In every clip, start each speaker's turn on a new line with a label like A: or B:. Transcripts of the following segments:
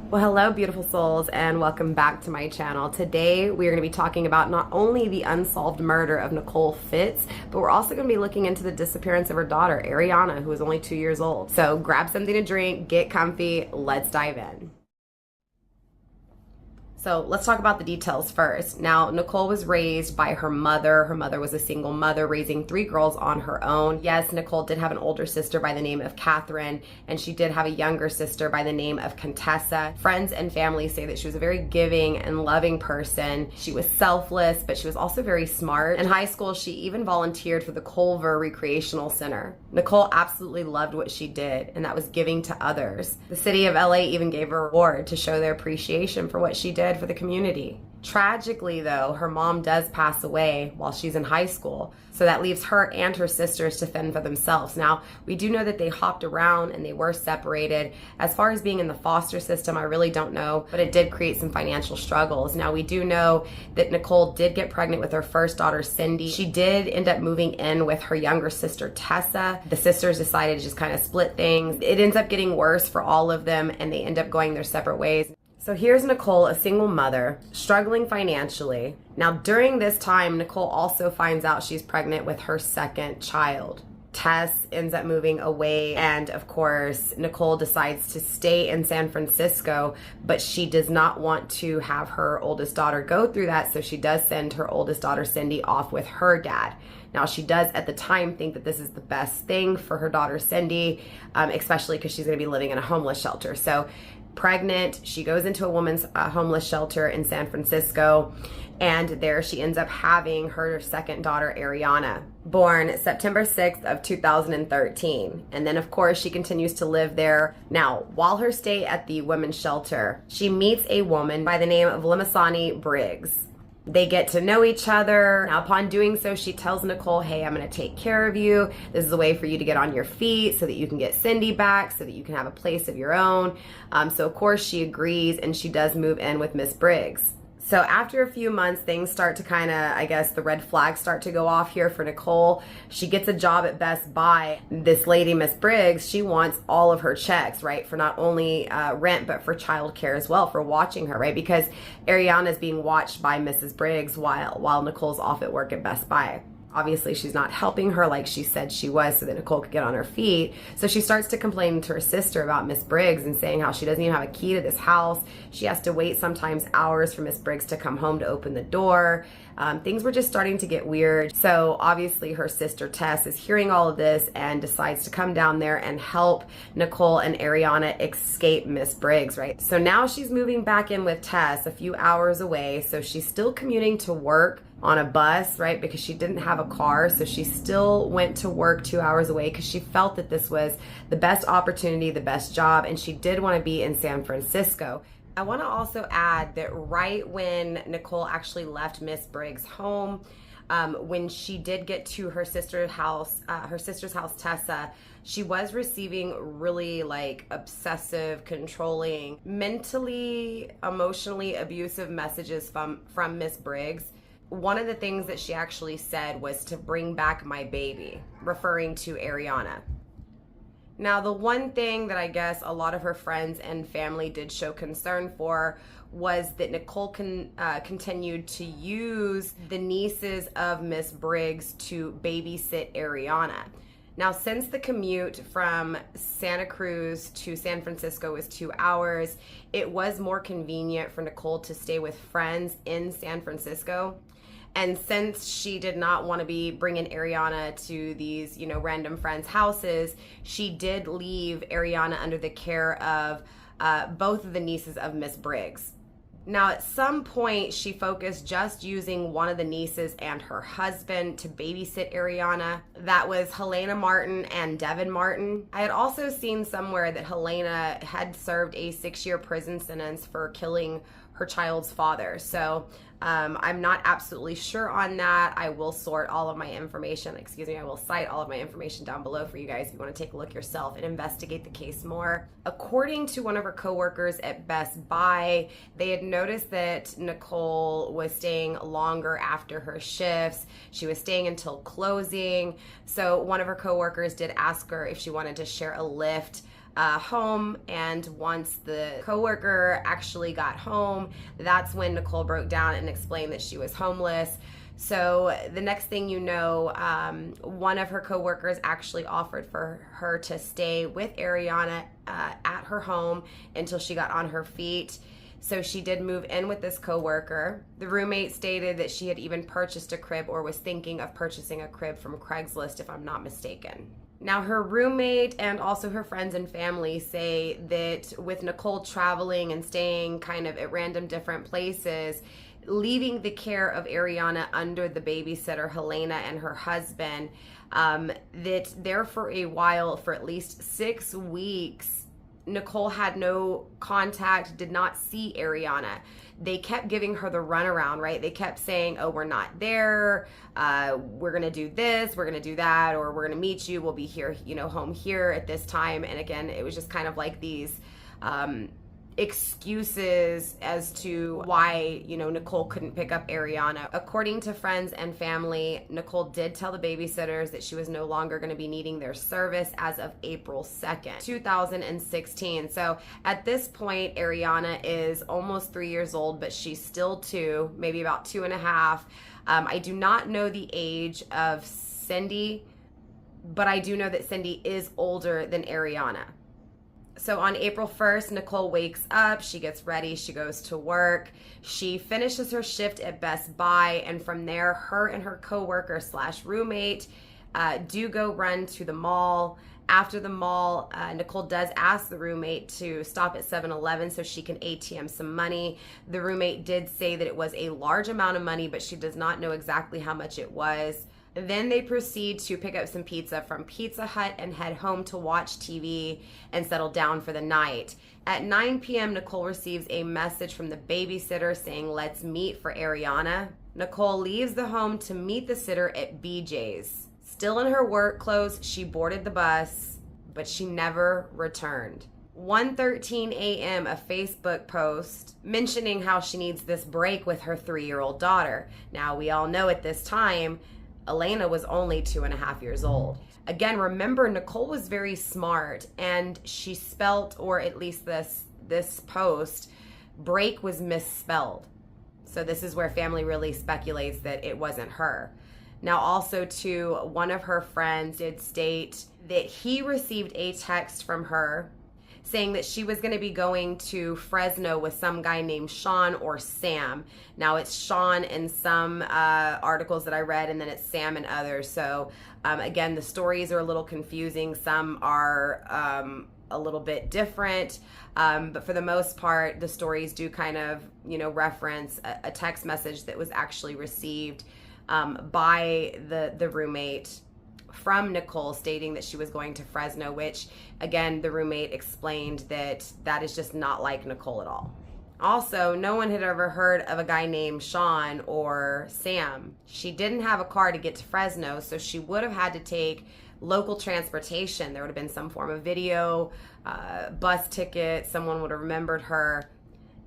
A: Well, hello, beautiful souls, and welcome back to my channel. Today, we are going to be talking about not only the unsolved murder of Nicole Fitts, but we're also going to be looking into the disappearance of her daughter, Arianna, who is only 2 years old. So grab something to drink, get comfy, let's dive in. So let's talk about the details first. Now, Nicole was raised by her mother. Her mother was a single mother raising 3 girls on her own. Yes, Nicole did have an older sister by the name of Catherine, and she did have a younger sister by the name of Contessa. Friends and family say that she was a very giving and loving person. She was selfless, but she was also very smart. In high school, she even volunteered for the Culver Recreational Center. Nicole absolutely loved what she did, and that was giving to others. The city of LA even gave her a reward to show their appreciation for what she did for the community. Tragically, though, her mom does pass away while she's in high school, so that leaves her and her sisters to fend for themselves. Now, we do know that they hopped around and they were separated. As far as being in the foster system, I really don't know, but it did create some financial struggles. Now, we do know that Nicole did get pregnant with her first daughter, Cindy. She did end up moving in with her younger sister, Tessa. The sisters decided to just kind of split things. It ends up getting worse for all of them, and they end up going their separate ways. So here's Nicole, a single mother, struggling financially. Now, during this time, Nicole also finds out she's pregnant with her second child. Tess ends up moving away, and of course, Nicole decides to stay in San Francisco, but she does not want to have her oldest daughter go through that, so she does send her oldest daughter, Cindy, off with her dad. Now, she does at the time think that this is the best thing for her daughter, Cindy, especially because she's going to be living in a homeless shelter. So pregnant, she goes into a woman's homeless shelter in San Francisco, and there she ends up having her second daughter, Arianna, born September 6th of 2013. And then of course she continues to live there. Now, while her stay at the women's shelter, she meets a woman by the name of Limasani Briggs. They get to know each other. Now, upon doing so, she tells Nicole, hey, I'm gonna take care of you. This is a way for you to get on your feet so that you can get Cindy back, so that you can have a place of your own. So of course she agrees, and she does move in with Miss Briggs. So after a few months, things start to kind of, I guess, the red flags start to go off here for Nicole. She gets a job at Best Buy. This lady, Miss Briggs, she wants all of her checks, right? For not only rent, but for childcare as well, for watching her, right? Because Arianna is being watched by Mrs. Briggs while Nicole's off at work at Best Buy. Obviously, she's not helping her like she said she was so that Nicole could get on her feet. So she starts to complain to her sister about Miss Briggs and saying how she doesn't even have a key to this house. She has to wait sometimes hours for Miss Briggs to come home to open the door. Things were just starting to get weird. So obviously her sister Tess is hearing all of this and decides to come down there and help Nicole and Arianna escape Miss Briggs, right? So now she's moving back in with Tess a few hours away. So she's still commuting to work on a bus, right? Because she didn't have a car. So she still went to work 2 hours away because she felt that this was the best opportunity, the best job, and she did want to be in San Francisco. I want to also add that right when Nicole actually left Miss Briggs' home, when she did get to her sister's house, Tessa, she was receiving really like obsessive, controlling, mentally, emotionally abusive messages from Miss Briggs. One of the things that she actually said was to bring back my baby, referring to Arianna. Now, the one thing that I guess a lot of her friends and family did show concern for was that Nicole continued to use the nieces of Miss Briggs to babysit Arianna. Now, since the commute from Santa Cruz to San Francisco was 2 hours, it was more convenient for Nicole to stay with friends in San Francisco. And since she did not want to be bringing Arianna to these, random friends' houses, she did leave Arianna under the care of both of the nieces of Miss Briggs. Now, at some point, she focused just using one of the nieces and her husband to babysit Arianna. That was Helena Martin and Devin Martin. I had also seen somewhere that Helena had served a 6-year prison sentence for killing her child's father. So I'm not absolutely sure on that. I will cite all of my information down below for you guys if you want to take a look yourself and investigate the case more. According to one of her coworkers at Best Buy, they had noticed that Nicole was staying longer after her shifts. She was staying until closing. So one of her coworkers did ask her if she wanted to share a Lyft home, and once the coworker actually got home, that's when Nicole broke down and explained that she was homeless. So the next thing you know, one of her coworkers actually offered for her to stay with Arianna at her home until she got on her feet. So she did move in with this coworker. The roommate stated that she had even purchased a crib, or was thinking of purchasing a crib from Craigslist, if I'm not mistaken. Now, her roommate and also her friends and family say that with Nicole traveling and staying kind of at random different places, leaving the care of Arianna under the babysitter Helena and her husband, that there for a while, for at least 6 weeks, Nicole had no contact, did not see Arianna. They kept giving her the runaround, right? They kept saying, oh, we're not there, we're gonna do this, we're gonna do that, or we're gonna meet you, we'll be here, home here at this time. And again, it was just kind of like these excuses as to why, Nicole couldn't pick up Arianna. According to friends and family, Nicole did tell the babysitters that she was no longer going to be needing their service as of April 2nd, 2016. So at this point, Arianna is almost 3 years old, but she's still 2, maybe about 2.5. I do not know the age of Cindy, but I do know that Cindy is older than Arianna. So on April 1st, Nicole wakes up, she gets ready, she goes to work, she finishes her shift at Best Buy, and from there, her and her coworker / roommate do go run to the mall. After the mall, Nicole does ask the roommate to stop at 7-Eleven so she can ATM some money. The roommate did say that it was a large amount of money, but she does not know exactly how much it was. Then they proceed to pick up some pizza from Pizza Hut and head home to watch TV and settle down for the night. At 9 p.m., Nicole receives a message from the babysitter saying, let's meet for Arianna. Nicole leaves the home to meet the sitter at BJ's. Still in her work clothes, she boarded the bus, but she never returned. 1:13 a.m., a Facebook post mentioning how she needs this break with her 3-year-old daughter. Now, we all know at this time, Elena was only 2.5 years old. Again, remember, Nicole was very smart, and she spelt, or at least this post, break was misspelled. So this is where family really speculates that it wasn't her. Now, also, too, one of her friends did state that he received a text from her saying that she was going to be going to Fresno with some guy named Sean or Sam. Now, it's Sean in some articles that I read, and then it's Sam in others. So, again, the stories are a little confusing. Some are a little bit different, but for the most part, the stories do kind of, reference a text message that was actually received by the roommate from Nicole stating that she was going to Fresno, which, again, the roommate explained that is just not like Nicole at all. Also, no one had ever heard of a guy named Sean or Sam. She didn't have a car to get to Fresno, so she would have had to take local transportation. There would have been some form of video, bus ticket, someone would have remembered her.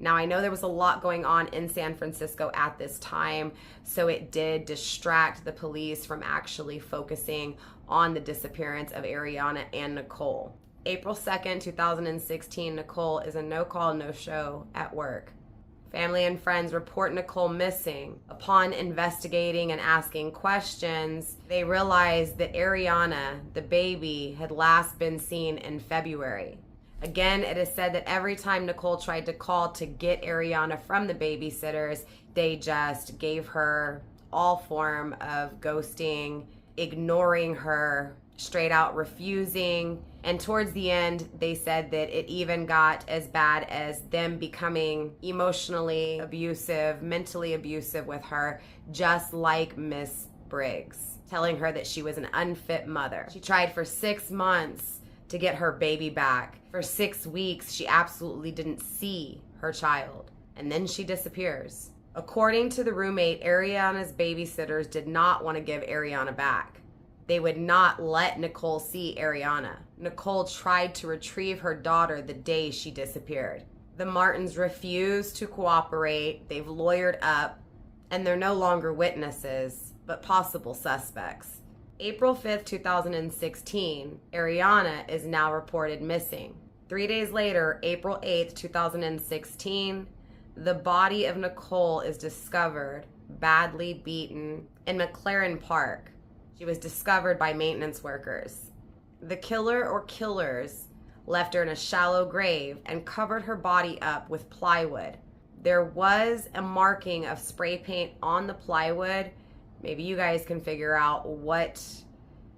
A: Now, I know there was a lot going on in San Francisco at this time, so it did distract the police from actually focusing on the disappearance of Arianna and Nicole. April 2nd, 2016, Nicole is a no-call, no-show at work. Family and friends report Nicole missing. Upon investigating and asking questions, they realized that Arianna, the baby, had last been seen in February. Again, it is said that every time Nicole tried to call to get Arianna from the babysitters, they just gave her all form of ghosting, ignoring her, straight out refusing. And towards the end, they said that it even got as bad as them becoming emotionally abusive, mentally abusive with her, just like Miss Briggs, telling her that she was an unfit mother. She tried for 6 months to get her baby back. For 6 weeks, she absolutely didn't see her child. And then she disappears. According to the roommate, Arianna's babysitters did not want to give Arianna back. They would not let Nicole see Arianna. Nicole tried to retrieve her daughter the day she disappeared. The Martins refused to cooperate. They've lawyered up, and they're no longer witnesses, but possible suspects. April 5th, 2016, Arianna is now reported missing. 3 days later, April 8th, 2016, the body of Nicole is discovered, badly beaten, in McLaren Park. She was discovered by maintenance workers. The killer or killers left her in a shallow grave and covered her body up with plywood. There was a marking of spray paint on the plywood. Maybe you guys can figure out what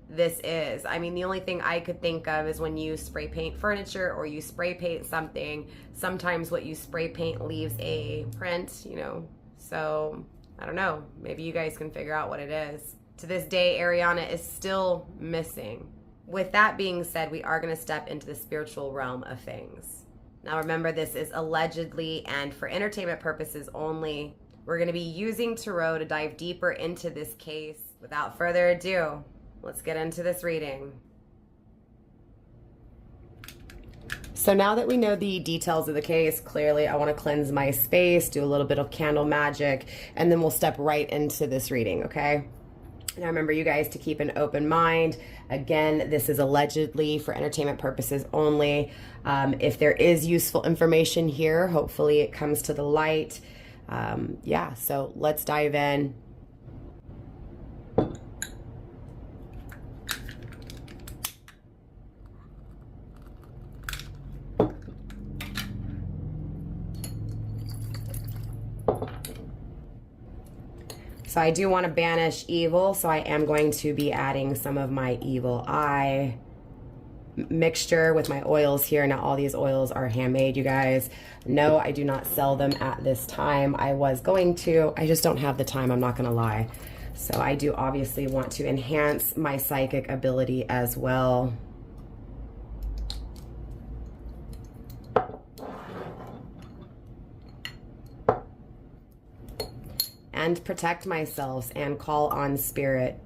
A: this is. I mean, the only thing I could think of is when you spray paint furniture or you spray paint something, sometimes what you spray paint leaves a print, you know. So, I don't know. Maybe you guys can figure out what it is. To this day, Arianna is still missing. With that being said, we are going to step into the spiritual realm of things. Now remember, this is allegedly and for entertainment purposes only. We're going to be using tarot to dive deeper into this case. Without further ado, let's get into this reading. So now that we know the details of the case, clearly I want to cleanse my space, do a little bit of candle magic, and then we'll step right into this reading, okay? Now remember, you guys, to keep an open mind. Again, this is allegedly for entertainment purposes only. If there is useful information here, hopefully it comes to the light. Yeah, so let's dive in. So I do want to banish evil, so I am going to be adding some of my evil eye mixture with my oils here. Now all these oils are handmade, you guys. No, I do not sell them at this time. I was going to, I just don't have the time, I'm not gonna lie. So I do obviously want to enhance my psychic ability as well. And protect myself and call on spirit.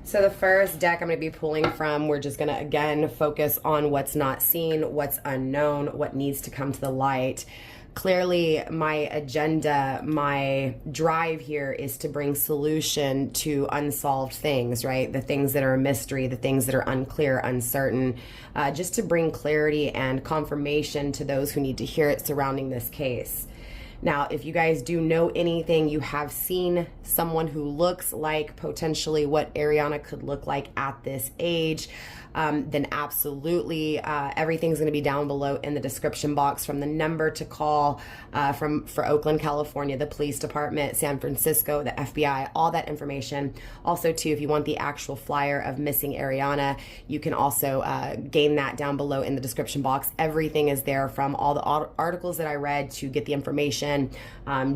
A: So the first deck I'm going to be pulling from, we're just going to again focus on what's not seen, what's unknown, what needs to come to the light. Clearly, my agenda, my drive here is to bring solution to unsolved things, right? The things that are a mystery, the things that are unclear, uncertain, just to bring clarity and confirmation to those who need to hear it surrounding this case. Now, if you guys do know anything, you have seen someone who looks like potentially what Arianna could look like at this age, then absolutely everything's going to be down below in the description box, from the number to call for Oakland, California, the police department, San Francisco, the FBI, all that information. Also, too, if you want the actual flyer of missing Arianna, you can also gain that down below in the description box. Everything is there, from all the articles that I read to get the information,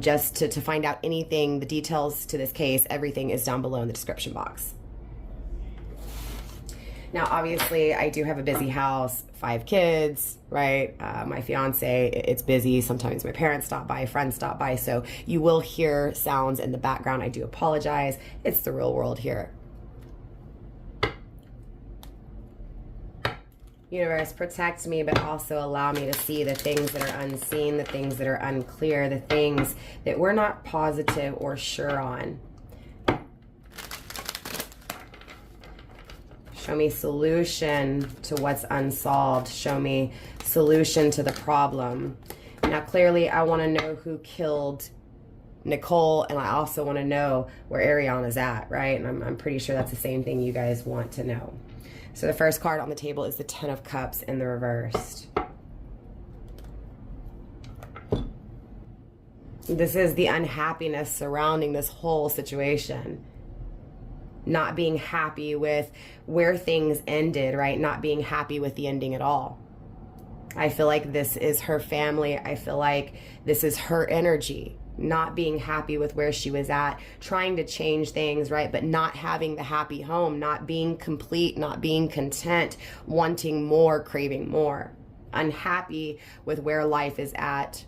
A: just to find out anything, the details to this case, everything is down below in the description box. Now, obviously, I do have a busy house, 5 kids, right? My fiance, it's busy. Sometimes my parents stop by, friends stop by, so you will hear sounds in the background. I do apologize. It's the real world here. Universe, protect me, but also allow me to see the things that are unseen, the things that are unclear, the things that we're not positive or sure on. Show me solution to what's unsolved. Show me solution to the problem. Now, clearly, I want to know who killed Nicole, and I also want to know where Arianna's at, right? And I'm pretty sure that's the same thing you guys want to know. So the first card on the table is the Ten of Cups in the reversed. This is the unhappiness surrounding this whole situation. Not being happy with where things ended, right? Not being happy with the ending at all. I feel like this is her family. I feel like this is her energy. Not being happy with where she was at, trying to change things, right? But not having the happy home, not being complete, not being content, wanting more, craving more. Unhappy with where life is at.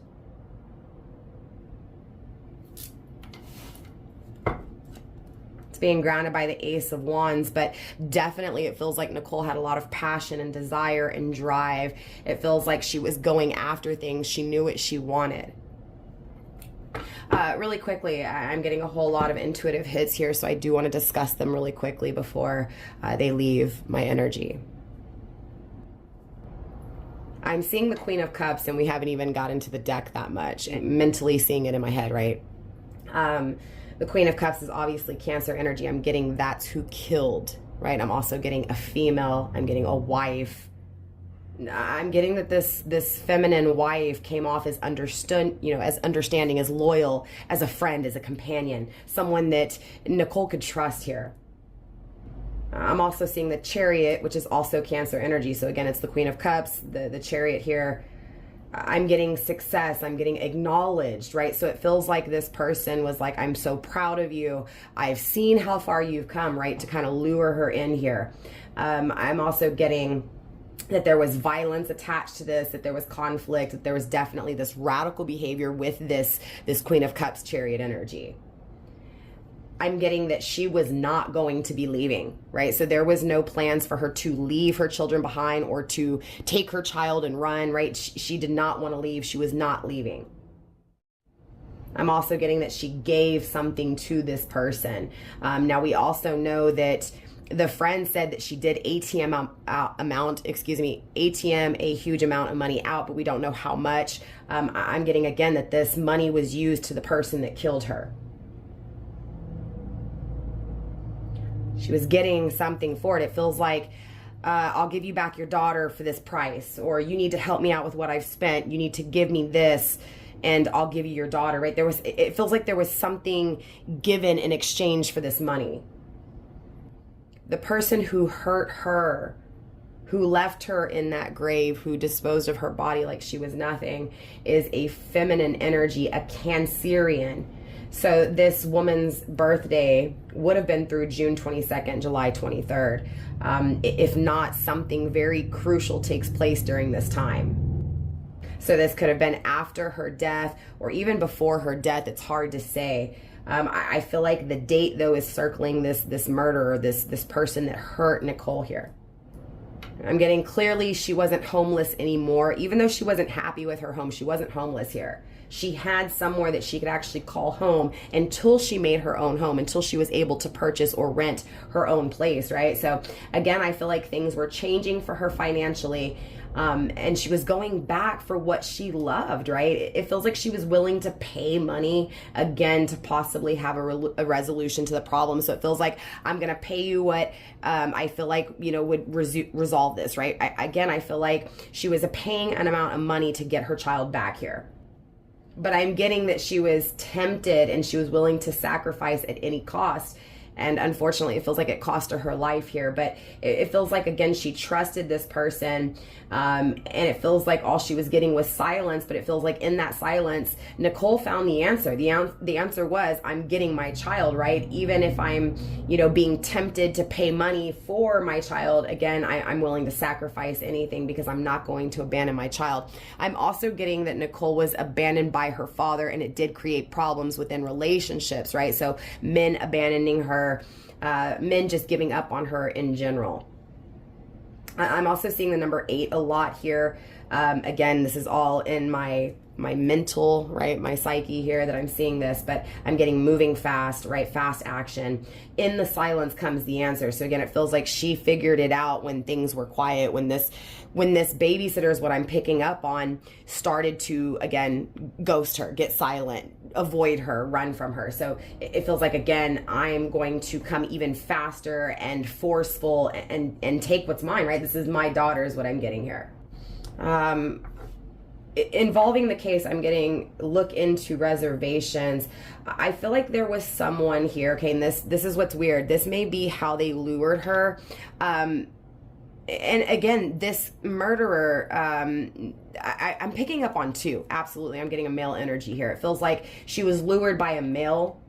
A: It's being grounded by the Ace of Wands, but definitely it feels like Nicole had a lot of passion and desire and drive. It feels like she was going after things. She knew what she wanted. Really quickly, I'm getting a whole lot of intuitive hits here, so I do want to discuss them really quickly before they leave my energy. I'm seeing the Queen of Cups, and we haven't even got into the deck that much. I'm mentally seeing it in my head, right? The Queen of Cups is obviously Cancer energy. I'm getting that's who killed, right? I'm also getting a female. I'm getting a wife. I'm getting that this feminine wife came off as understood, as understanding, as loyal, as a friend, as a companion, someone that Nicole could trust here. I'm also seeing the Chariot, which is also Cancer energy. So again, it's the Queen of Cups, the Chariot here. I'm getting success. I'm getting acknowledged, right? So it feels like this person was like, I'm so proud of you. I've seen how far you've come, right? To kind of lure her in here. I'm also getting that there was violence attached to this, that there was conflict, that there was definitely this radical behavior with this Queen of Cups Chariot energy. I'm getting that she was not going to be leaving, right? So there was no plans for her to leave her children behind or to take her child and run, right? She did not want to leave. She was not leaving. I'm also getting that she gave something to this person. Now we also know that the friend said that she did ATM a huge amount of money out, but we don't know how much. I'm getting again that this money was used to the person that killed her. She was getting something for it. It feels like, I'll give you back your daughter for this price, or you need to help me out with what I've spent. You need to give me this and I'll give you your daughter, right? It feels like there was something given in exchange for this money. The person who hurt her, who left her in that grave, who disposed of her body like she was nothing, is a feminine energy, a Cancerian. So this woman's birthday would have been through June 22nd, July 23rd. If not, something very crucial takes place during this time. So this could have been after her death or even before her death. It's hard to say. I feel like the date, though, is circling this murderer, this person that hurt Nicole here. I'm getting clearly she wasn't homeless anymore. Even though she wasn't happy with her home, she wasn't homeless here. She had somewhere that she could actually call home until she made her own home, until she was able to purchase or rent her own place, right? So again, I feel like things were changing for her financially. And she was going back for what she loved, right? It feels like she was willing to pay money again to possibly have a resolution to the problem. So it feels like I'm going to pay you what I feel like, would resolve this, right? I feel like she was paying an amount of money to get her child back here. But I'm getting that she was tempted and she was willing to sacrifice at any cost. And unfortunately, it feels like it cost her life here. But it feels like, again, she trusted this person. And it feels like all she was getting was silence. But it feels like in that silence, Nicole found the answer. The answer was, I'm getting my child, right? Even if I'm, being tempted to pay money for my child, again, I'm willing to sacrifice anything because I'm not going to abandon my child. I'm also getting that Nicole was abandoned by her father, and it did create problems within relationships, right? So men abandoning her, men just giving up on her in general. I'm also seeing the number 8 a lot here. Again, this is all in my mental, right? My psyche here that I'm seeing this, but I'm getting moving fast, right? Fast action. In the silence comes the answer. So again, it feels like she figured it out when things were quiet, when this babysitter is what I'm picking up on, started to, again, ghost her, get silent, avoid her, run from her. So it feels like, again, I'm going to come even faster and forceful and take what's mine, right? This is my daughter is what I'm getting here. Involving the case, I'm getting look into reservations. I feel like there was someone here, okay, and this is what's weird. This may be how they lured her. And again, this murderer, I'm picking up on 2. Absolutely, I'm getting a male energy here. It feels like she was lured by a male.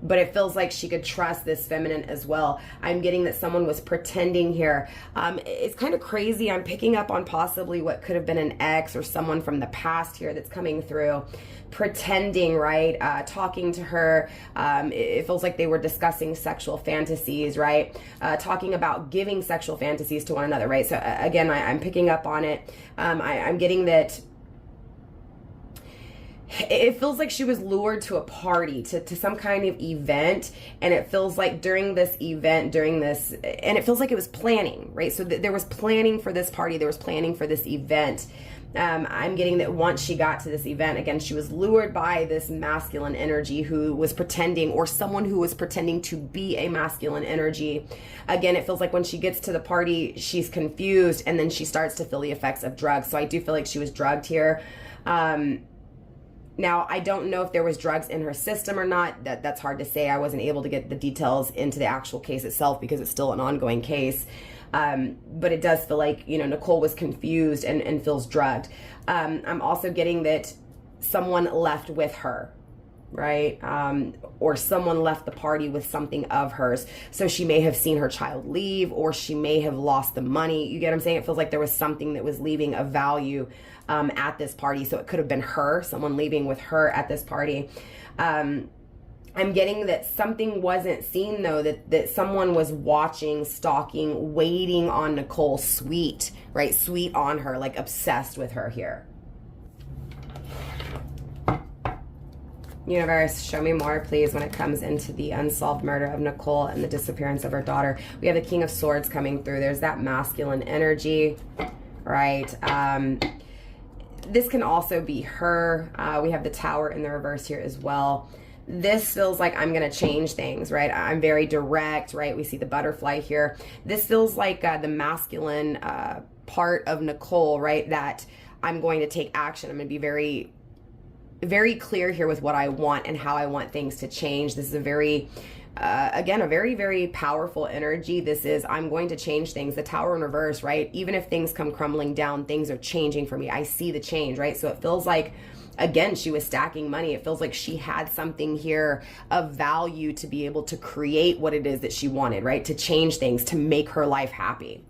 A: but it feels like she could trust this feminine as well. I'm getting that someone was pretending here. It's kind of crazy. I'm picking up on possibly what could have been an ex or someone from the past here that's coming through, pretending, right? Talking to her. It feels like they were discussing sexual fantasies, right? Talking about giving sexual fantasies to one another, right? So again, I'm picking up on it. I'm getting that it feels like she was lured to a party, to some kind of event, and it feels like during this event, and it feels like it was planning, right? So there was planning for this party, there was planning for this event. I'm getting that once she got to this event, again, she was lured by this masculine energy who was pretending, or someone who was pretending to be a masculine energy. Again, it feels like when she gets to the party, she's confused, and then she starts to feel the effects of drugs. So I do feel like she was drugged here. Now, I don't know if there was drugs in her system or not. That's hard to say. I wasn't able to get the details into the actual case itself because it's still an ongoing case. But it does feel like, you know, Nicole was confused and feels drugged. I'm also getting that someone left with her, right? Or someone left the party with something of hers. So she may have seen her child leave, or she may have lost the money. You get what I'm saying? It feels like there was something that was leaving of value at this party. So it could have been her, someone leaving with her at this party. I'm getting that something wasn't seen, though, that someone was watching, stalking, waiting on Nicole, sweet, right? Sweet on her, like obsessed with her here. Universe, show me more, please, when it comes into the unsolved murder of Nicole and the disappearance of her daughter. We have the King of Swords coming through. There's that masculine energy, right? This can also be her. We have the Tower in the reverse here as well. This feels like I'm going to change things, right? I'm very direct, right? We see the butterfly here. This feels like the masculine part of Nicole, right? That I'm going to take action. I'm going to be very, very clear here with what I want and how I want things to change. This is a very, again, a very, very powerful energy. This is, I'm going to change things. The Tower in reverse, right? Even if things come crumbling down, things are changing for me. I see the change, right? So it feels like, again, she was stacking money. It feels like she had something here of value to be able to create what it is that she wanted, right? To change things, to make her life happy.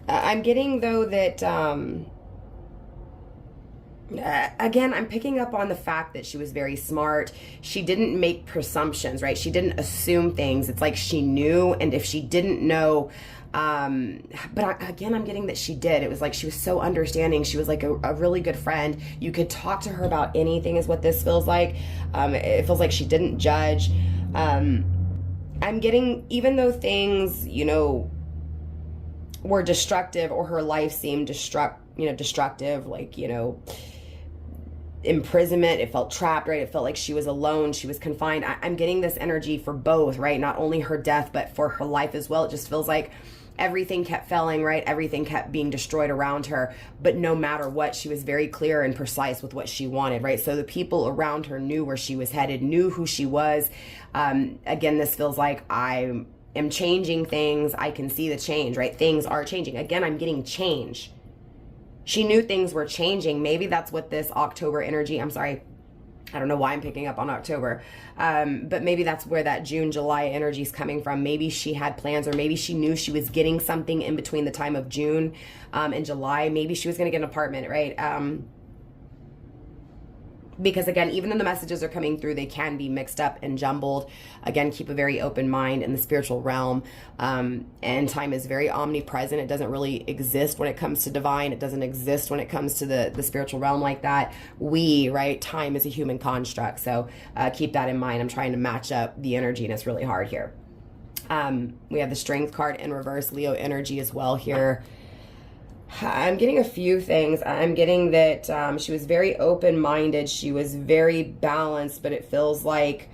A: I'm getting, though, that, again, I'm picking up on the fact that she was very smart. She didn't make presumptions, right? She didn't assume things. It's like she knew, and if she didn't know, again, I'm getting that she did. It was like she was so understanding. She was like a really good friend. You could talk to her about anything is what this feels like. It feels like she didn't judge. I'm getting, even though things, you know, were destructive, or her life seemed destructive, like, you know, imprisonment, it felt trapped, right? It felt like she was alone, she was confined. I'm getting this energy for both, right? Not only her death, but for her life as well. It just feels like everything kept failing, right? Everything kept being destroyed around her, but no matter what, she was very clear and precise with what she wanted, right? So the people around her knew where she was headed, knew who she was. Again, this feels like I am changing things. I can see the change, right? Things are changing. Again, I'm getting change. She knew things were changing. Maybe that's what this October energy, I'm sorry, I don't know why I'm picking up on October, but maybe that's where that June, July energy is coming from. Maybe she had plans, or maybe she knew she was getting something in between the time of June and July. Maybe she was going to get an apartment, right? Because again, even though the messages are coming through, they can be mixed up and jumbled. Again, keep a very open mind in the spiritual realm. And time is very omnipresent. It doesn't really exist when it comes to divine. It doesn't exist when it comes to the spiritual realm like that. Right? Time is a human construct. So keep that in mind. I'm trying to match up the energy, and it's really hard here. We have the Strength card in reverse, Leo energy as well here. I'm getting a few things. I'm getting that she was very open-minded. She was very balanced, but it feels like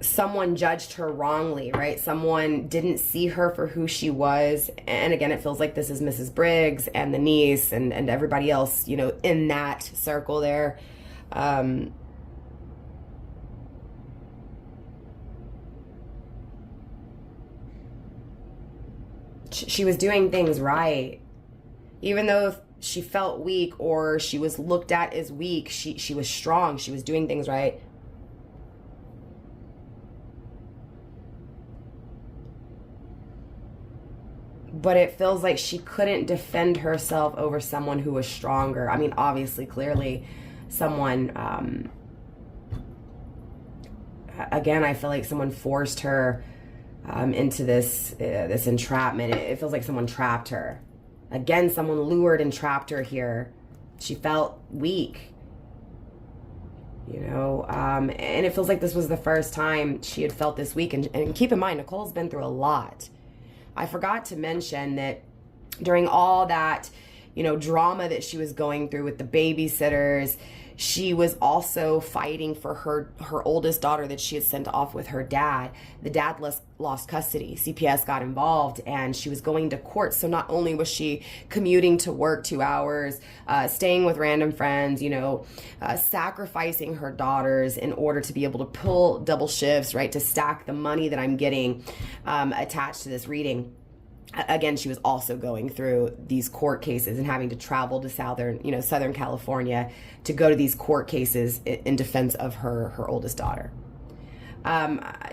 A: someone judged her wrongly, right? Someone didn't see her for who she was. And again, it feels like this is Mrs. Briggs and the niece and everybody else, you know, in that circle there. She was doing things right. Even though she felt weak or she was looked at as weak. She was strong. She was doing things right. But it feels like she couldn't defend herself over someone who was stronger. I mean, obviously, clearly, someone, again, I feel like someone forced her into this entrapment. It feels like someone trapped her. Again, someone lured and trapped her here. She felt weak, you know, and it feels like this was the first time she had felt this weak. And keep in mind, Nicole's been through a lot. I forgot to mention that during all that, you know, drama that she was going through with the babysitters, she was also fighting for her oldest daughter that she had sent off with her dad. The dad lost custody. CPS got involved and she was going to court. So not only was she commuting to work 2 hours, staying with random friends, you know, sacrificing her daughters in order to be able to pull double shifts, right, to stack the money that I'm getting attached to this reading. Again, she was also going through these court cases and having to travel to Southern California to go to these court cases in defense of her oldest daughter.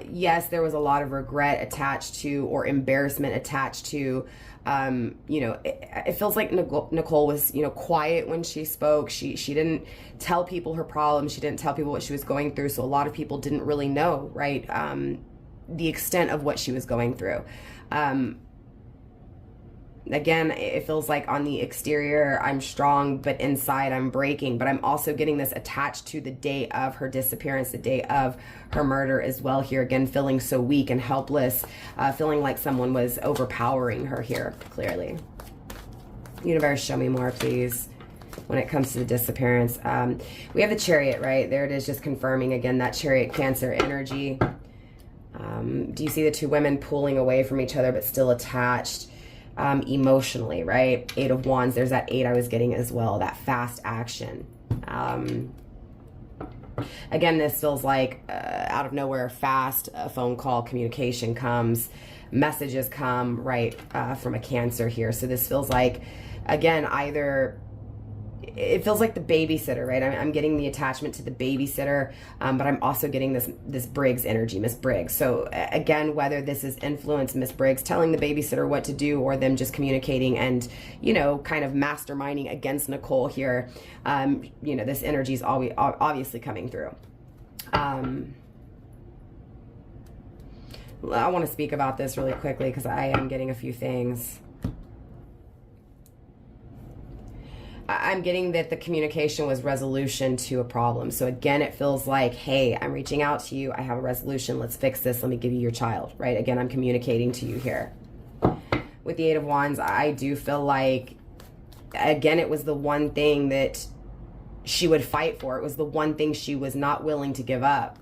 A: Yes, there was a lot of regret attached to, or embarrassment attached to, you know, it feels like Nicole was, you know, quiet when she spoke. She didn't tell people her problems. She didn't tell people what she was going through. So a lot of people didn't really know, right, the extent of what she was going through. Again, it feels like on the exterior, I'm strong, but inside I'm breaking. But I'm also getting this attached to the day of her disappearance, the day of her murder as well here. Again, feeling so weak and helpless, feeling like someone was overpowering her here, clearly. Universe, show me more, please, when it comes to the disappearance. We have the Chariot, right? There it is, just confirming, again, that Chariot Cancer energy. Do you see the two women pulling away from each other but still attached? Emotionally, right? 8 of Wands, there's that 8 I was getting as well, that fast action. Again, this feels like out of nowhere, fast, a phone call, communication comes, messages come, right, from a Cancer here. So this feels like, again, either, it feels like the babysitter, right? I'm getting the attachment to the babysitter, but I'm also getting this Briggs energy, Miss Briggs. So again, whether this is influence, Miss Briggs telling the babysitter what to do, or them just communicating and, you know, kind of masterminding against Nicole here, you know, this energy is obviously coming through. I want to speak about this really quickly because I am getting a few things. I'm getting that the communication was resolution to a problem. So again, it feels like, hey, I'm reaching out to you. I have a resolution. Let's fix this. Let me give you your child, right? Again, I'm communicating to you here. With the 8 of Wands, I do feel like, again, it was the one thing that she would fight for. It was the one thing she was not willing to give up.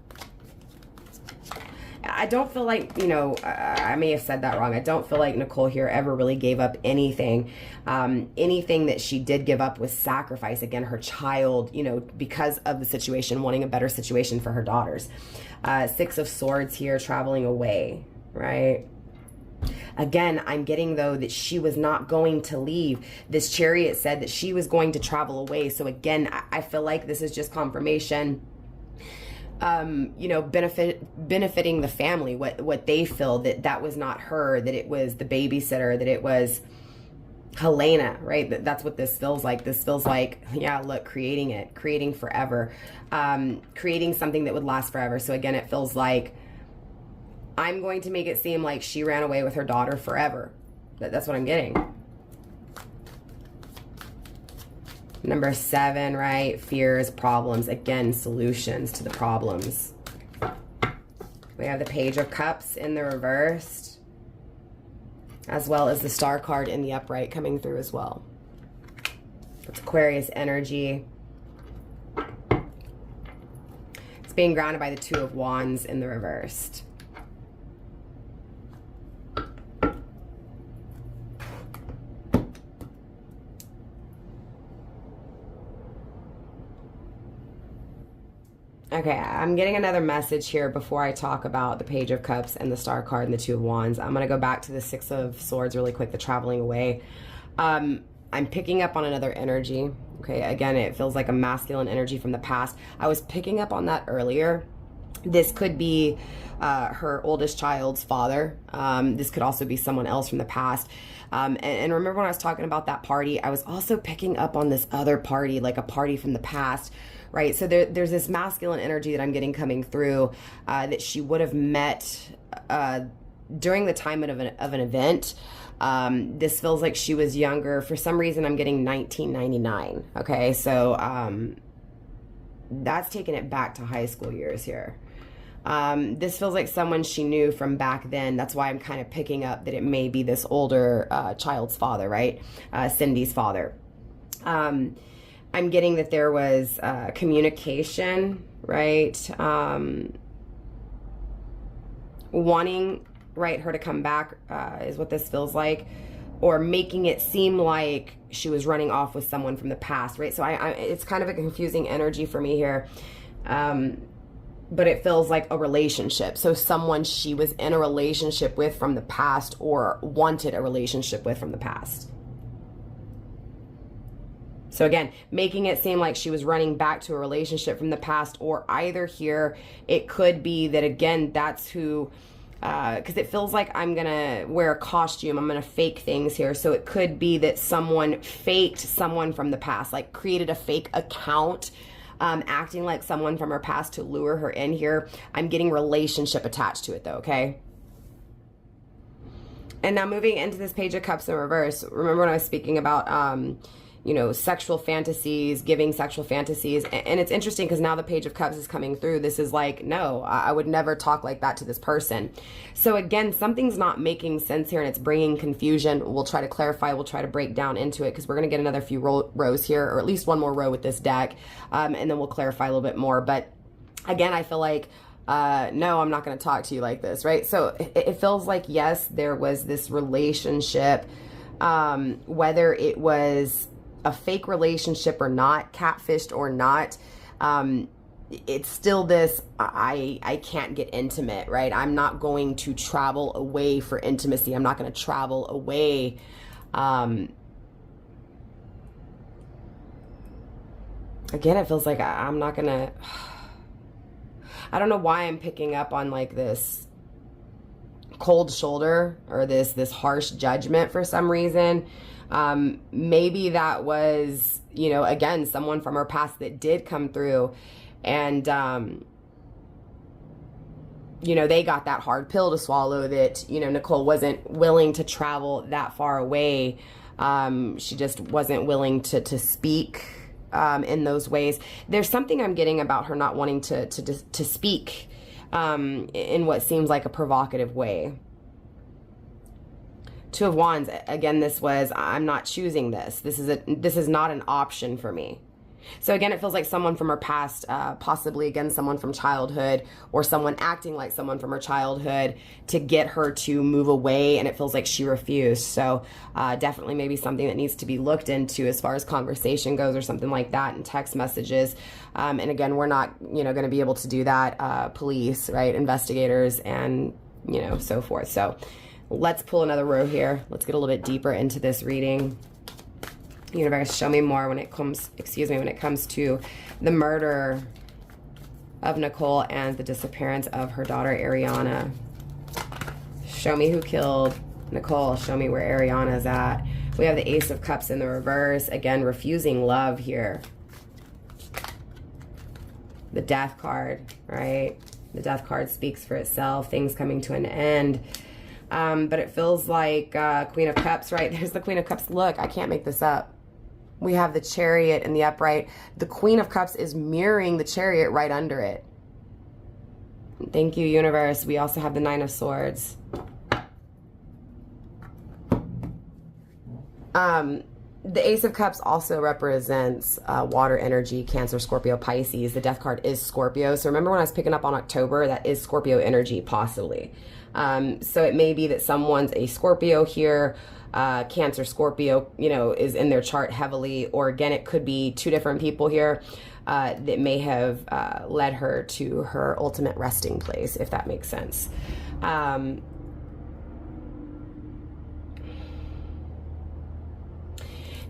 A: I don't feel like, you know, I may have said that wrong. I don't feel like Nicole here ever really gave up anything. Anything that she did give up was sacrifice. Again, her child, you know, because of the situation, wanting a better situation for her daughters. 6 of Swords here, traveling away, right? Again, I'm getting, though, that she was not going to leave. This Chariot said that she was going to travel away. So again, I feel like this is just confirmation. You know, benefiting the family, what they feel, that was not her, that it was the babysitter, that it was Helena, right? That's what this feels like. This feels like, yeah, look, creating forever, creating something that would last forever. So again, it feels like I'm going to make it seem like she ran away with her daughter forever. That's what I'm getting. Number 7, right? Fears, problems. Again, solutions to the problems. We have the Page of Cups in the reversed, as well as the Star card in the upright coming through as well. It's Aquarius energy. It's being grounded by the 2 of Wands in the reversed. Okay, I'm getting another message here before I talk about the Page of Cups and the Star card and the 2 of Wands. I'm going to go back to the 6 of Swords really quick, the traveling away. I'm picking up on another energy. Okay, again, it feels like a masculine energy from the past. I was picking up on that earlier. This could be her oldest child's father. This could also be someone else from the past. And remember when I was talking about that party, I was also picking up on this other party, like a party from the past, right? So there's this masculine energy that I'm getting coming through that she would have met during the time of an event. This feels like she was younger. For some reason, I'm getting 1999. Okay, so that's taking it back to high school years here. This feels like someone she knew from back then. That's why I'm kind of picking up that it may be this older child's father, right? Cindy's father. I'm getting that there was communication, right? Wanting, right, her to come back is what this feels like, or making it seem like she was running off with someone from the past, right? So it's kind of a confusing energy for me here. But it feels like a relationship. So someone she was in a relationship with from the past or wanted a relationship with from the past. So again, making it seem like she was running back to a relationship from the past, or either here, it could be that, again, that's who, because it feels like I'm gonna wear a costume, I'm gonna fake things here. So it could be that someone faked someone from the past, like created a fake account, acting like someone from her past to lure her in here. I'm getting relationship attached to it though, okay? And now moving into this Page of Cups in reverse, remember when I was speaking about, you know, sexual fantasies, giving sexual fantasies. And it's interesting because now the Page of Cups is coming through. This is like, no, I would never talk like that to this person. So again, something's not making sense here and it's bringing confusion. We'll try to clarify. We'll try to break down into it because we're going to get another few rows here, or at least one more row with this deck. And then we'll clarify a little bit more. But again, I feel like, no, I'm not going to talk to you like this, right? So it feels like, yes, there was this relationship, whether it was a fake relationship or not, catfished or not, it's still this, I can't get intimate, right? I'm not going to travel away for intimacy. I'm not going to travel away. Again, it feels like I'm not going to, I don't know why I'm picking up on like this cold shoulder or this harsh judgment for some reason. Maybe that was, you know, again, someone from her past that did come through and, you know, they got that hard pill to swallow that, you know, Nicole wasn't willing to travel that far away. She just wasn't willing to speak, in those ways. There's something I'm getting about her not wanting to speak, in what seems like a provocative way. Two of Wands, again, this was, I'm not choosing this. This is not an option for me. So again, it feels like someone from her past, possibly again, someone from childhood, or someone acting like someone from her childhood to get her to move away. And it feels like she refused. So definitely maybe something that needs to be looked into as far as conversation goes or something like that in text messages. And again, we're not, you know, going to be able to do that. Police, right? Investigators and, you know, so forth. So let's pull another row here. Let's get a little bit deeper into this reading. Universe, show me more when it comes, when it comes to the murder of Nicole and the disappearance of her daughter, Arianna. Show me who killed Nicole. Show me where Arianna's at. We have the Ace of Cups in the reverse. Again, refusing love here. The Death card, right? The Death card speaks for itself. Things coming to an end. But it feels like Queen of Cups, right? There's the Queen of Cups. Look, I can't make this up. We have the Chariot in the upright. The Queen of Cups is mirroring the Chariot right under it. Thank you, Universe. We also have the Nine of Swords. The Ace of Cups also represents water energy, Cancer, Scorpio, Pisces. The Death card is Scorpio. So remember when I was picking up on October, that is Scorpio energy, possibly. So it may be that someone's a Scorpio here, Cancer, Scorpio, you know, is in their chart heavily, or again, it could be two different people here that may have led her to her ultimate resting place, if that makes sense.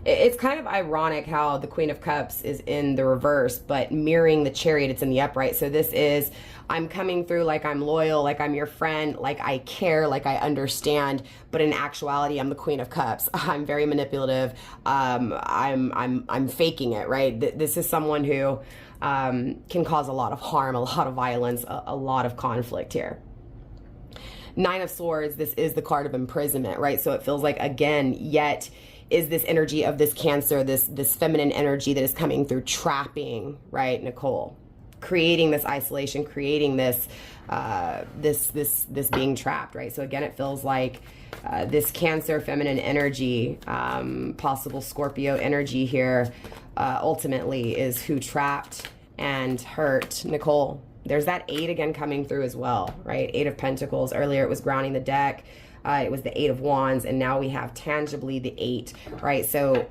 A: It's kind of ironic how the Queen of Cups is in the reverse, but mirroring the Chariot, it's in the upright. So this is, I'm coming through like I'm loyal, like I'm your friend, like I care, like I understand, but in actuality, I'm the Queen of Cups. I'm very manipulative. I'm faking it, right? This is someone who can cause a lot of harm, a lot of violence, a lot of conflict here. Nine of Swords, this is the card of imprisonment, right? So it feels like, again, yet is this energy of this Cancer, this feminine energy that is coming through trapping, right, Nicole? Creating this isolation, creating this this being trapped, right? So again, it feels like this Cancer feminine energy, possible Scorpio energy here, ultimately is who trapped and hurt Nicole. There's that 8 again coming through as well, right? 8 of Pentacles. Earlier it was grounding the deck. It was the 8 of Wands, and now we have tangibly the 8, right? So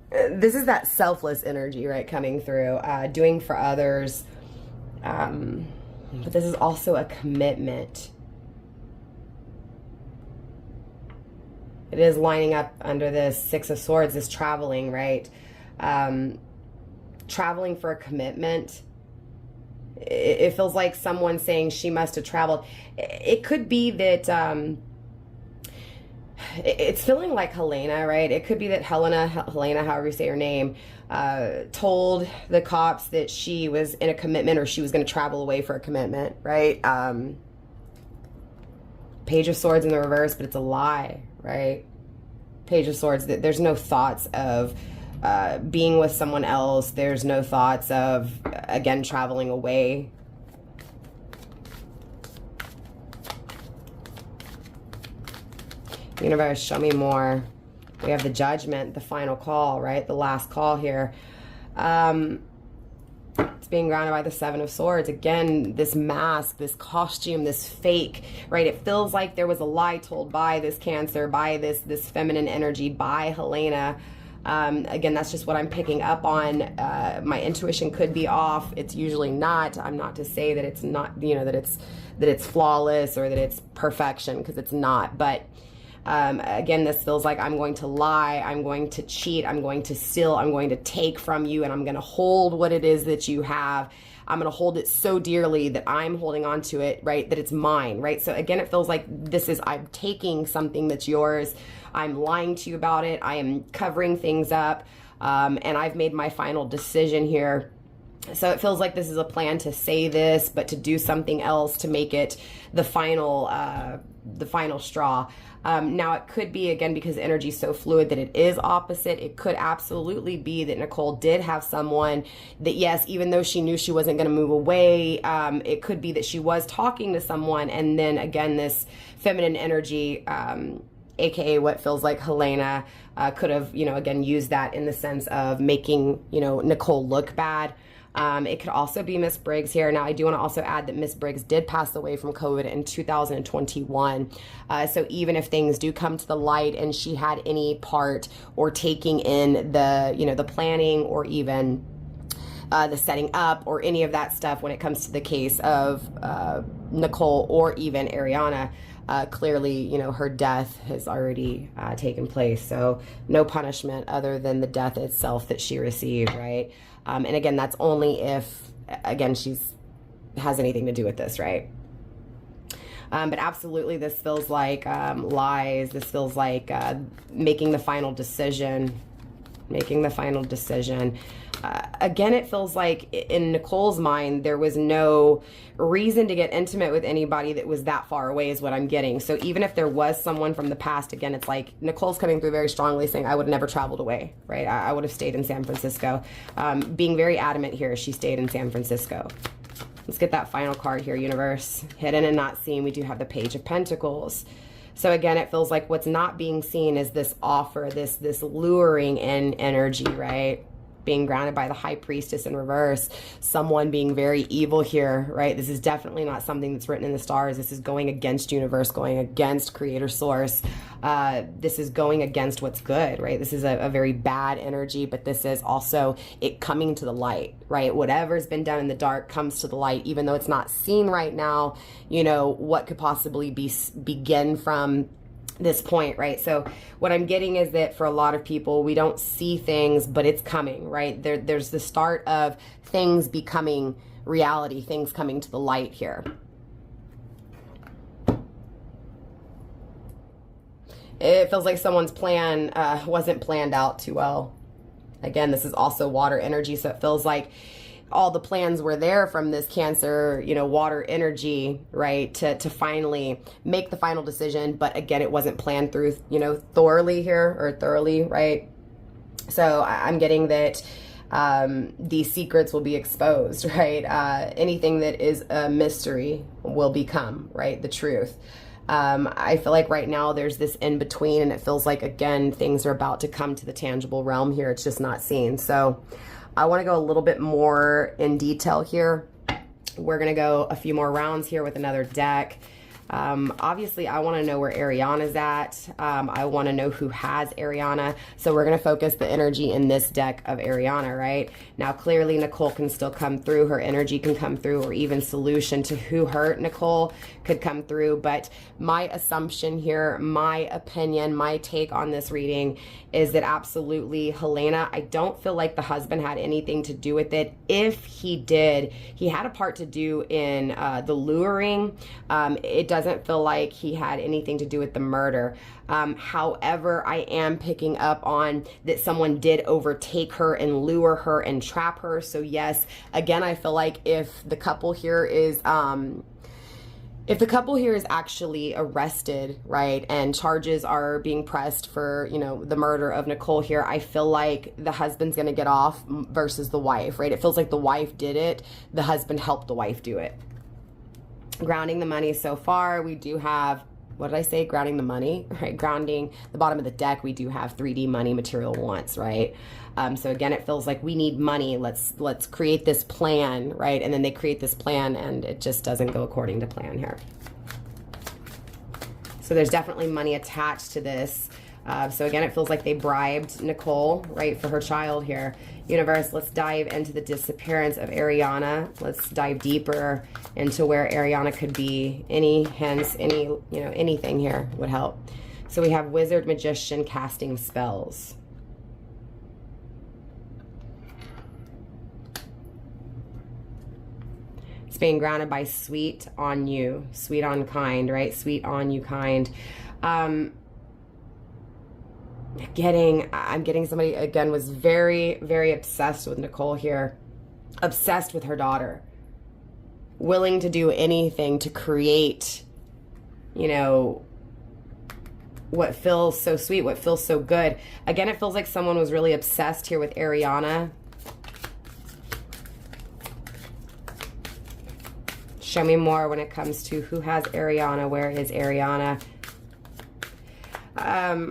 A: this is that selfless energy, right, coming through, doing for others. But this is also a commitment. It is lining up under this 6 of Swords, this traveling, right? Traveling for a commitment. It feels like someone saying she must have traveled. It could be that it's feeling like Helena, right? It could be that Helena, however you say her name, told the cops that she was in a commitment, or she was going to travel away for a commitment, right? Page of Swords in the reverse, but it's a lie, right? Page of Swords, there's no thoughts of being with someone else. There's no thoughts of, again, traveling away. Universe, show me more. We have the Judgment, the final call, right? The last call here. It's being grounded by the 7 of Swords. Again, this mask, this costume, this fake, right? It feels like there was a lie told by this Cancer, by this feminine energy, by Helena. Again, that's just what I'm picking up on. My intuition could be off. It's usually not. I'm not to say that it's not, you know, that it's flawless or that it's perfection, because it's not. But again, this feels like I'm going to lie, I'm going to cheat, I'm going to steal, I'm going to take from you, and I'm going to hold what it is that you have. I'm going to hold it so dearly that I'm holding on to it, right? That it's mine, right? So again, it feels like this is, I'm taking something that's yours. I'm lying to you about it. I am covering things up. And I've made my final decision here. So it feels like this is a plan to say this, but to do something else to make it the final straw. Now it could be, again, because energy is so fluid, that it is opposite. It could absolutely be that Nicole did have someone that, yes, even though she knew she wasn't going to move away, it could be that she was talking to someone, and then again, this feminine energy, aka what feels like Helena, could have, you know, again, used that in the sense of making, you know, Nicole look bad. It could also be Miss Briggs here. Now, I do want to also add that Miss Briggs did pass away from COVID in 2021. So even if things do come to the light and she had any part or taking in the, you know, the planning or even the setting up or any of that stuff when it comes to the case of Nicole or even Arianna, clearly, you know, her death has already taken place. So no punishment other than the death itself that she received, right? And again, that's only if, again, has anything to do with this, right? But absolutely, this feels like lies. This feels like making the final decision. Again, it feels like in Nicole's mind, there was no reason to get intimate with anybody that was that far away is what I'm getting. So even if there was someone from the past, again, it's like Nicole's coming through very strongly saying, I would have never traveled away, right? I would have stayed in San Francisco. Being very adamant here, she stayed in San Francisco. Let's get that final card here, universe. Hidden and not seen, we do have the Page of Pentacles. So again, it feels like what's not being seen is this offer, this luring in energy, right? Being grounded by the High Priestess in reverse, someone being very evil here, right? This is definitely not something that's written in the stars. This is going against universe, going against creator source. This is going against what's good, right? This is a very bad energy, but this is also it coming to the light, right? Whatever's been done in the dark comes to the light, even though it's not seen right now. You know, what could possibly begin from this point, right? So what I'm getting is that for a lot of people, we don't see things, but it's coming, right? There's the start of things becoming reality, things coming to the light here. It feels like someone's plan wasn't planned out too well. Again, this is also water energy, so it feels like all the plans were there from this Cancer, you know, water energy, right, to finally make the final decision. But again, it wasn't planned through, you know, thoroughly, right? So I'm getting that these secrets will be exposed, right? Anything that is a mystery will become, right, the truth. I feel like right now there's this in between, and it feels like, again, things are about to come to the tangible realm here. It's just not seen. So I want to go a little bit more in detail here. We're going to go a few more rounds here with another deck. Obviously, I want to know where Arianna's at. I want to know who has Arianna. So we're going to focus the energy in this deck of Arianna, right? Now, clearly, Nicole can still come through. Her energy can come through, or even solution to who hurt Nicole could come through. But my assumption here, my opinion, my take on this reading is that absolutely Helena, I don't feel like the husband had anything to do with it. If he did, he had a part to do in the luring. It doesn't feel like he had anything to do with the murder. However, I am picking up on that someone did overtake her and lure her and trap her. So yes, again, I feel like if the couple here is actually arrested, right, and charges are being pressed for, you know, the murder of Nicole here, I feel like the husband's going to get off versus the wife, right? It feels like the wife did it. The husband helped the wife do it. Grounding the money so far, we do have, what did I say? Grounding the money, right? Grounding the bottom of the deck, we do have 3D money material once, right? So again, it feels like we need money. Let's create this plan, right? And then they create this plan and it just doesn't go according to plan here. So there's definitely money attached to this. So again, it feels like they bribed Nicole, right, for her child here. Universe, let's dive into the disappearance of Arianna. Let's dive deeper into where Arianna could be. Any hints, any, you know, anything here would help. So we have wizard, magician, casting spells. It's being grounded by sweet on you, sweet on kind, right? Sweet on you kind. I'm getting somebody, again, was very, very obsessed with Nicole here. Obsessed with her daughter. Willing to do anything to create, you know, what feels so sweet, what feels so good. Again, it feels like someone was really obsessed here with Arianna. Show me more when it comes to who has Arianna, where is Arianna.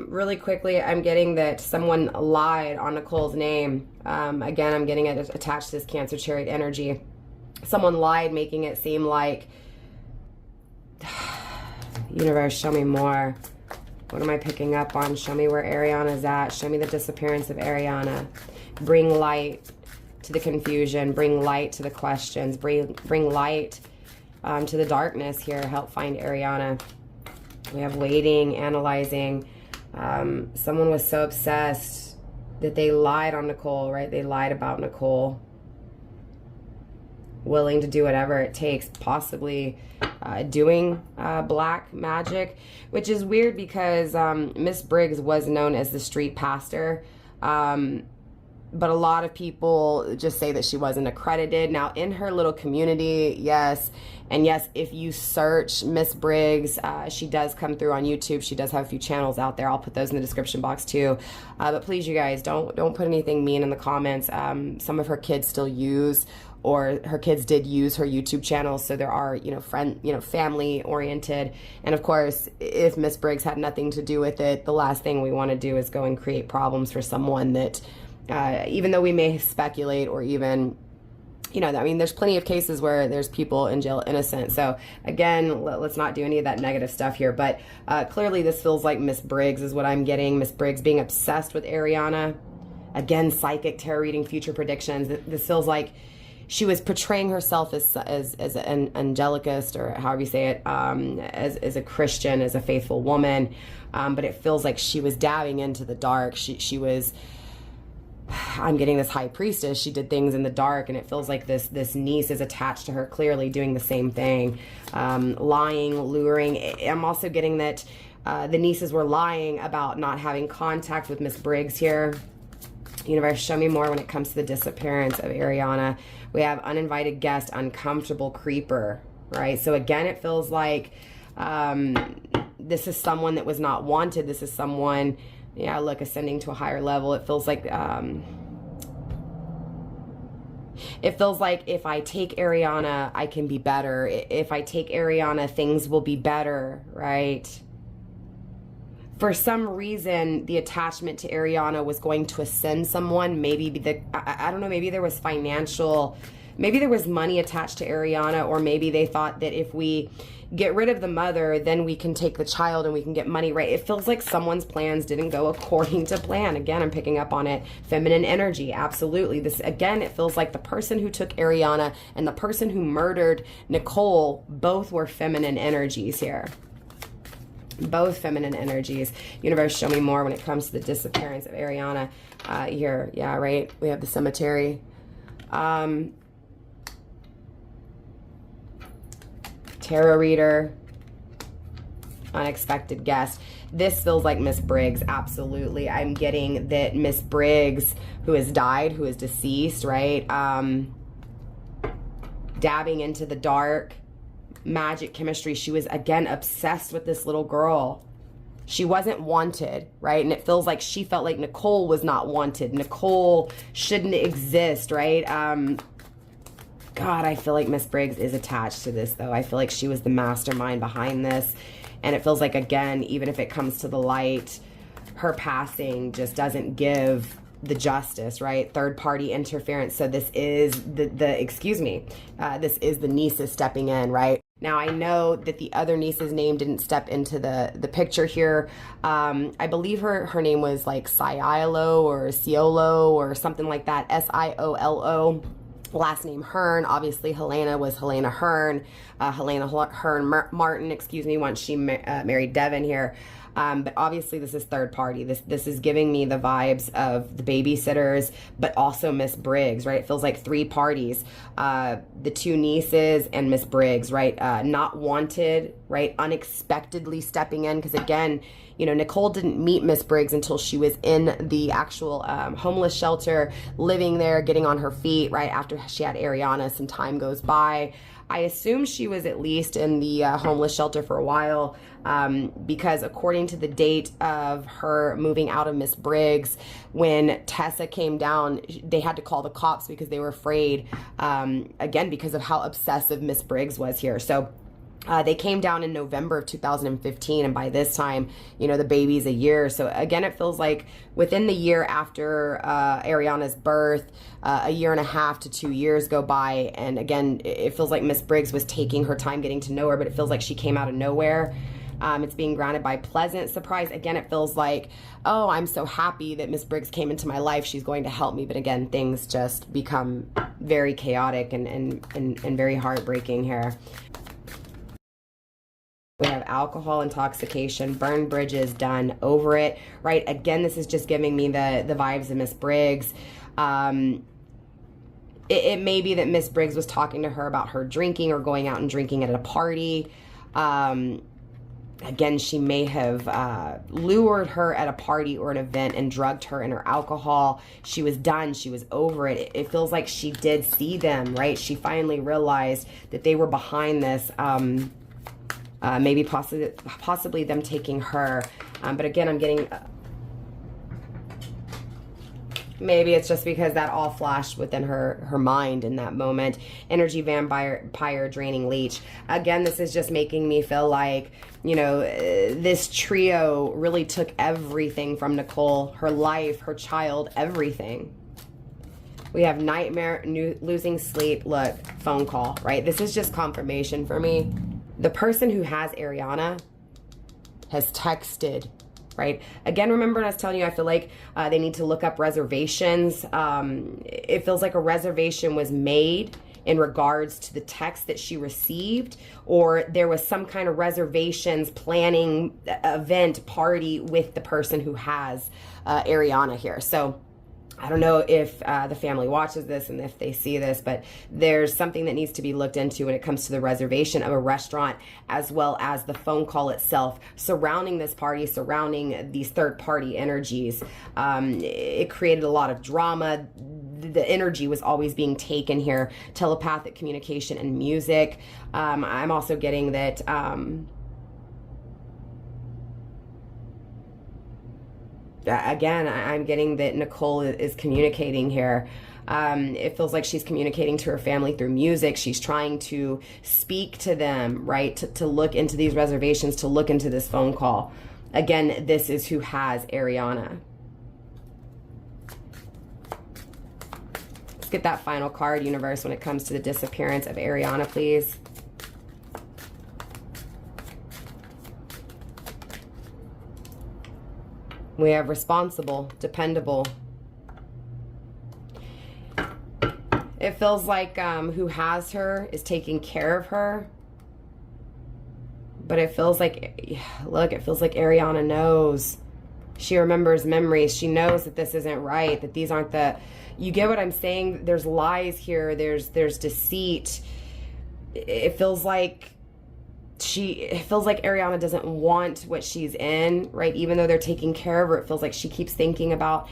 A: Really quickly, I'm getting that someone lied on Nicole's name. Again, I'm getting it attached to this Cancer chariot energy. Someone lied, making it seem like, universe, show me more. What am I picking up on? Show me where Arianna's at. Show me the disappearance of Arianna. Bring light to the confusion. Bring light to the questions. Bring light to the darkness here. Help find Arianna. We have waiting, analyzing. Someone was so obsessed that they lied on Nicole, right? They lied about Nicole. Willing to do whatever it takes, possibly doing black magic, which is weird because Miss Briggs was known as the street pastor. But a lot of people just say that she wasn't accredited. Now, in her little community, yes. And yes, if you search Miss Briggs, she does come through on YouTube. She does have a few channels out there. I'll put those in the description box too. But please, you guys, don't put anything mean in the comments. Some of her kids still use, or her kids did use her YouTube channel. So there are, family oriented. And of course, if Miss Briggs had nothing to do with it, the last thing we want to do is go and create problems for someone that, even though we may speculate or even, there's plenty of cases where there's people in jail innocent. So again, let's not do any of that negative stuff here. But clearly this feels like Miss Briggs is what I'm getting. Miss Briggs being obsessed with Arianna. Again, psychic, tarot reading, future predictions. This feels like she was portraying herself as an angelicist, or however you say it, as a Christian, as a faithful woman. But it feels like she was dabbing into the dark. She was, I'm getting this high priestess. She did things in the dark, and it feels like this niece is attached to her, clearly doing the same thing, lying, luring. I'm also getting that the nieces were lying about not having contact with Miss Briggs here. Universe, show me more when it comes to the disappearance of Arianna. We have uninvited guest, uncomfortable creeper, right? So again, it feels like this is someone that was not wanted. This is someone, yeah, look, ascending to a higher level. It feels like if I take Arianna, I can be better. If I take Arianna, things will be better, right? For some reason, the attachment to Arianna was going to ascend someone. Maybe I don't know, maybe there was financial, maybe there was money attached to Arianna, or maybe they thought that if we get rid of the mother, then we can take the child and we can get money, right? It feels like someone's plans didn't go according to plan. Again, I'm picking up on it. Feminine energy, absolutely. This, again, it feels like the person who took Arianna and the person who murdered Nicole, both were feminine energies here. Both feminine energies. Universe, show me more when it comes to the disappearance of Arianna here. Yeah, right. We have the cemetery. Tarot reader. Unexpected guest. This feels like Miss Briggs. Absolutely. I'm getting that Miss Briggs, who has died, who is deceased, right? Dabbing into the dark. Magic, chemistry. She was, again, obsessed with this little girl. She wasn't wanted, right? And it feels like she felt like Nicole was not wanted. Nicole shouldn't exist, right? God, I feel like Miss Briggs is attached to this, though. I feel like she was the mastermind behind this. And it feels like, again, even if it comes to the light, her passing just doesn't give the justice, right? Third party interference. So this is this is the nieces stepping in, right? Now, I know that the other niece's name didn't step into the picture here. I believe her name was like Siolo or Ciolo or something like that. Siolo. Last name Hearn. Obviously, Helena was Helena Hearn. Helena Hearn Martin, excuse me, once she married Devin here. But obviously this is third party. This is giving me the vibes of the babysitters, but also Miss Briggs, right? It feels like three parties. The two nieces and Miss Briggs, right? Not wanted, right? Unexpectedly stepping in, because again, you know, Nicole didn't meet Miss Briggs until she was in the actual homeless shelter, living there, getting on her feet, right? After she had Arianna, some time goes by. I assume she was at least in the homeless shelter for a while, because according to the date of her moving out of Miss Briggs, when Tessa came down, they had to call the cops because they were afraid, again, because of how obsessive Miss Briggs was here. So they came down in November of 2015, and by this time, you know, the baby's a year. So again, it feels like within the year after Arianna's birth, a year and a half to 2 years go by, and again, it feels like Miss Briggs was taking her time getting to know her, but it feels like she came out of nowhere. It's being grounded by pleasant surprise. Again, it feels like, oh, I'm so happy that Miss Briggs came into my life. She's going to help me. But again, things just become very chaotic and very heartbreaking here. We have alcohol intoxication, burn bridges, done, over it, right? Again, this is just giving me the vibes of Miss Briggs. It may be that Miss Briggs was talking to her about her drinking or going out and drinking at a party. Again, she may have lured her at a party or an event and drugged her in her alcohol. She was done. She was over it. It feels like she did see them, right? She finally realized that they were behind this. Maybe possibly them taking her. But again, I'm getting... maybe it's just because that all flashed within her mind in that moment. Energy vampire, draining leech. Again, this is just making me feel like, you know, this trio really took everything from Nicole. Her life, her child, everything. We have nightmare, losing sleep, look, phone call, right? This is just confirmation for me. The person who has Arianna has texted right? Again, remember when I was telling you, I feel like they need to look up reservations. It feels like a reservation was made in regards to the text that she received, or there was some kind of reservations planning event party with the person who has Arianna here. So I don't know if the family watches this and if they see this, but there's something that needs to be looked into when it comes to the reservation of a restaurant, as well as the phone call itself surrounding this party, surrounding these third-party energies. It created a lot of drama. The energy was always being taken here, telepathic communication and music. I'm also getting that again, I'm getting that Nicole is communicating here. It feels like she's communicating to her family through music. She's trying to speak to them, right? To look into these reservations, to look into this phone call. Again, this is who has Arianna. Let's get that final card, universe, when it comes to the disappearance of Arianna, please. We have responsible, dependable. It feels like who has her is taking care of her. But it feels like, look, it feels like Arianna knows. She remembers memories. She knows that this isn't right, that these aren't the, you get what I'm saying? There's lies here. There's deceit. It feels like Arianna doesn't want what she's in, right? Even though they're taking care of her, it feels like she keeps thinking about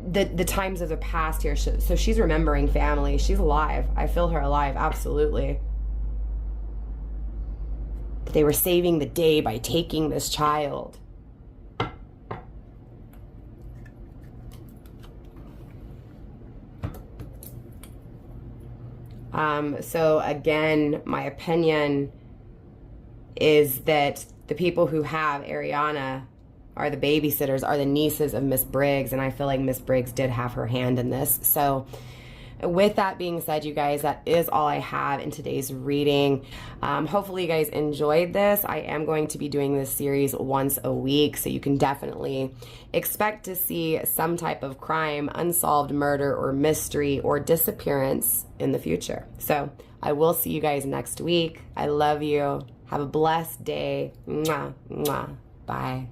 A: the times of the past here. So she's remembering family. She's alive. I feel her alive, absolutely. They were saving the day by taking this child. So again, my opinion is that the people who have Arianna are the babysitters, are the nieces of Miss Briggs, and I feel like Miss Briggs did have her hand in this. So with that being said, you guys, that is all I have in today's reading. Hopefully you guys enjoyed this. I am going to be doing this series once a week, so you can definitely expect to see some type of crime, unsolved murder, or mystery, or disappearance in the future. So I will see you guys next week. I love you. Have a blessed day. Mwah, mwah. Bye.